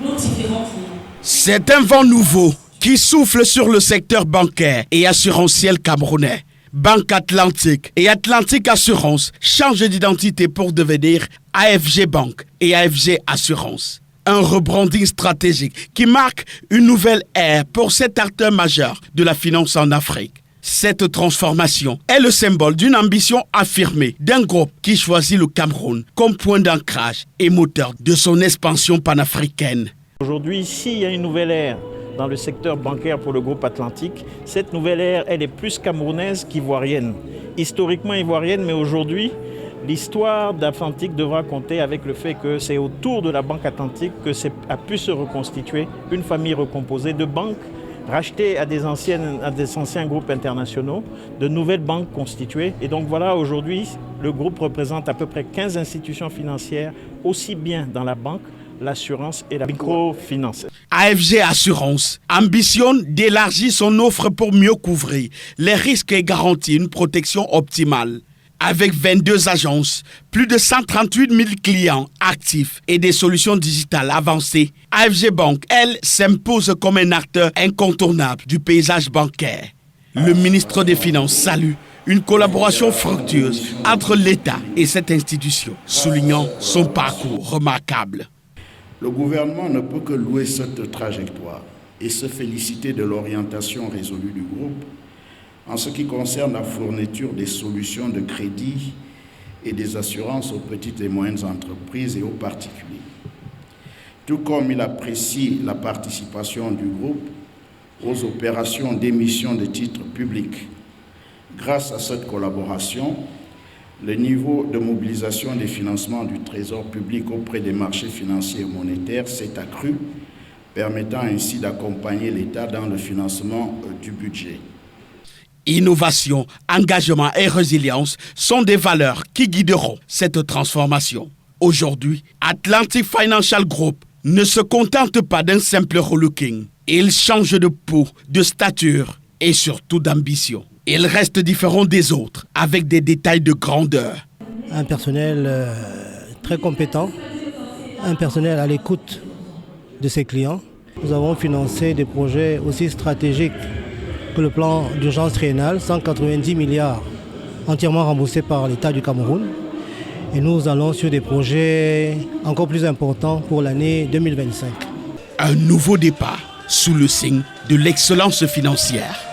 nos différents clients. C'est un vent nouveau qui souffle sur le secteur bancaire et assurantiel camerounais. Banque Atlantique et Atlantique Assurance changent d'identité pour devenir AFG Bank et AFG Assurance. Un rebranding stratégique qui marque une nouvelle ère pour cet acteur majeur de la finance en Afrique. Cette transformation est le symbole d'une ambition affirmée d'un groupe qui choisit le Cameroun comme point d'ancrage et moteur de son expansion panafricaine. Aujourd'hui, ici, il y a une nouvelle ère dans le secteur bancaire pour le groupe Atlantique. Cette nouvelle ère, elle est plus camerounaise qu'ivoirienne. Historiquement ivoirienne, mais aujourd'hui, l'histoire d'Atlantique devra compter avec le fait que c'est autour de la Banque Atlantique que a pu se reconstituer une famille recomposée de banques rachetées à des anciens groupes internationaux, de nouvelles banques constituées. Et donc voilà, aujourd'hui, le groupe représente à peu près 15 institutions financières, aussi bien dans la banque, l'assurance et la microfinance. AFG Assurance ambitionne d'élargir son offre pour mieux couvrir les risques et garantir une protection optimale. Avec 22 agences, plus de 138 000 clients actifs et des solutions digitales avancées, AFG Bank, elle, s'impose comme un acteur incontournable du paysage bancaire. Le ministre des Finances salue une collaboration fructueuse entre l'État et cette institution, soulignant son parcours remarquable. Le gouvernement ne peut que louer cette trajectoire et se féliciter de l'orientation résolue du groupe en ce qui concerne la fourniture des solutions de crédit et des assurances aux petites et moyennes entreprises et aux particuliers. Tout comme il apprécie la participation du groupe aux opérations d'émission de titres publics. Grâce à cette collaboration, le niveau de mobilisation des financements du Trésor public auprès des marchés financiers et monétaires s'est accru, permettant ainsi d'accompagner l'État dans le financement du budget. Innovation, engagement et résilience sont des valeurs qui guideront cette transformation. Aujourd'hui, Atlantic Financial Group ne se contente pas d'un simple relooking. Il change de peau, de stature et surtout d'ambition. Il reste différent des autres, avec des détails de grandeur. Un personnel très compétent, un personnel à l'écoute de ses clients. Nous avons financé des projets aussi stratégiques que le plan d'urgence triennal, 190 milliards entièrement remboursés par l'État du Cameroun. Et nous allons sur des projets encore plus importants pour l'année 2025. Un nouveau départ sous le signe de l'excellence financière.